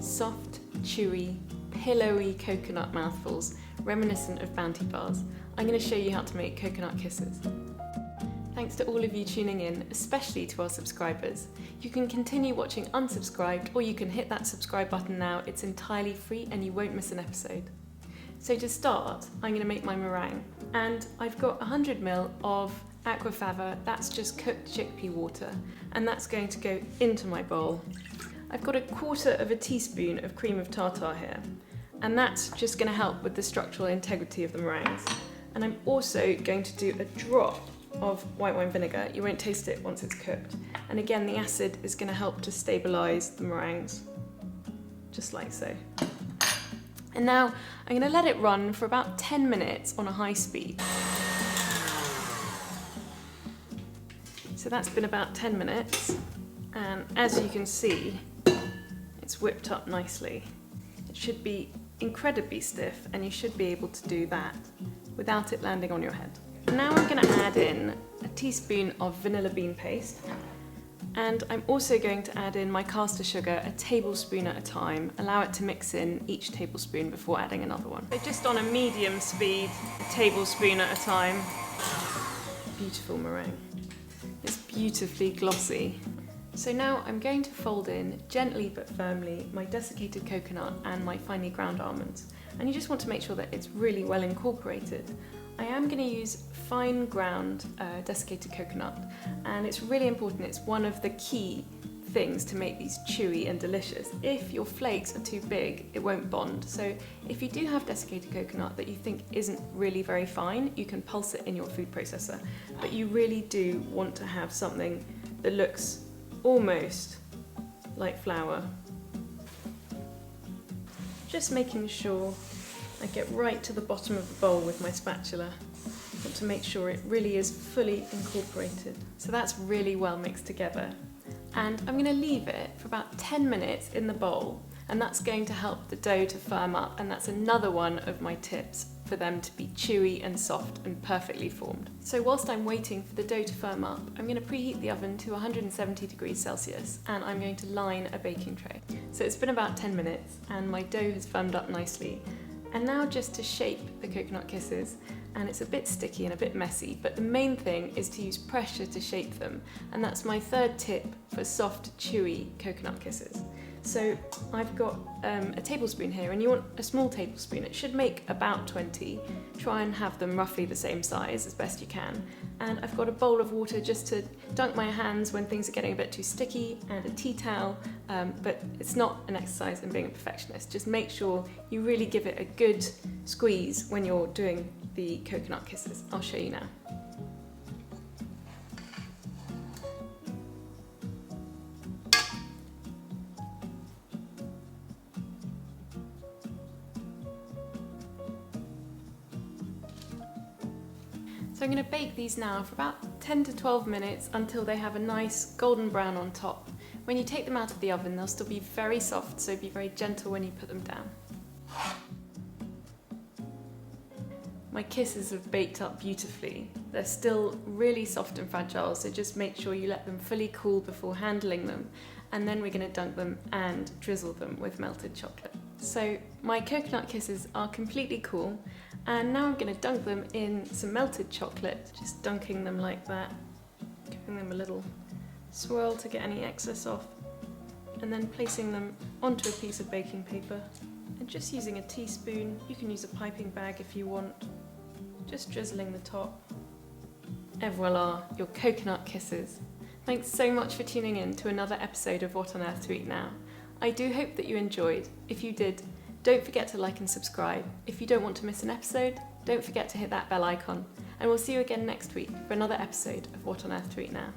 soft, chewy, pillowy coconut mouthfuls reminiscent of Bounty bars. I'm going to show you how to make coconut kisses. Thanks to all of you tuning in, especially to our subscribers. You can continue watching unsubscribed, or you can hit that subscribe button now. It's entirely free and you won't miss an episode. So to start, I'm going to make my meringue, and I've got 100 ml of aquafaba, that's just cooked chickpea water, and that's going to go into my bowl. I've got 1/4 teaspoon of cream of tartar here, and that's just going to help with the structural integrity of the meringues. And I'm also going to do a drop of white wine vinegar. You won't taste it once it's cooked. And again, the acid is going to help to stabilise the meringues, just like so. And now I'm going to let it run for about 10 minutes on a high speed. So that's been about 10 minutes, and as you can see, it's whipped up nicely. It should be incredibly stiff, and you should be able to do that without it landing on your head. Now I'm going to add in a teaspoon of vanilla bean paste, and I'm also going to add in my caster sugar a tablespoon at a time. Allow it to mix in each tablespoon before adding another one. So just on a medium speed, a tablespoon at a time. Beautiful meringue. It's beautifully glossy. So now I'm going to fold in, gently but firmly, my desiccated coconut and my finely ground almonds. And you just want to make sure that it's really well incorporated. I am going to use fine ground desiccated coconut, and it's really important. It's one of the key things to make these chewy and delicious. If your flakes are too big, it won't bond. So if you do have desiccated coconut that you think isn't really very fine, you can pulse it in your food processor. But you really do want to have something that looks almost like flour. Just making sure I get right to the bottom of the bowl with my spatula. I want to make sure it really is fully incorporated. So that's really well mixed together. And I'm going to leave it for about 10 minutes in the bowl, and that's going to help the dough to firm up, and that's another one of my tips for them to be chewy and soft and perfectly formed. So whilst I'm waiting for the dough to firm up, I'm going to preheat the oven to 170 degrees Celsius, and I'm going to line a baking tray. So it's been about 10 minutes and my dough has firmed up nicely. And now just to shape the coconut kisses, and it's a bit sticky and a bit messy, but the main thing is to use pressure to shape them, and that's my third tip for soft, chewy coconut kisses. So I've got a tablespoon here, and you want a small tablespoon. It should make about 20. Try and have them roughly the same size as best you can. And I've got a bowl of water just to dunk my hands when things are getting a bit too sticky, and a tea towel, but it's not an exercise in being a perfectionist. Just make sure you really give it a good squeeze when you're doing the coconut kisses. I'll show you now. So I'm going to bake these now for about 10 to 12 minutes until they have a nice golden brown on top. When you take them out of the oven, they'll still be very soft, so be very gentle when you put them down. My kisses have baked up beautifully. They're still really soft and fragile, so just make sure you let them fully cool before handling them, and then we're going to dunk them and drizzle them with melted chocolate. So my coconut kisses are completely cool, and now I'm going to dunk them in some melted chocolate, just dunking them like that, giving them a little swirl to get any excess off, and then placing them onto a piece of baking paper, and just using a teaspoon. You can use a piping bag if you want, just drizzling the top. Et voila, your coconut kisses. Thanks so much for tuning in to another episode of What on Earth to Eat Now. I do hope that you enjoyed. If you did, don't forget to like and subscribe. If you don't want to miss an episode, don't forget to hit that bell icon. And we'll see you again next week for another episode of What on Earth to Eat Now.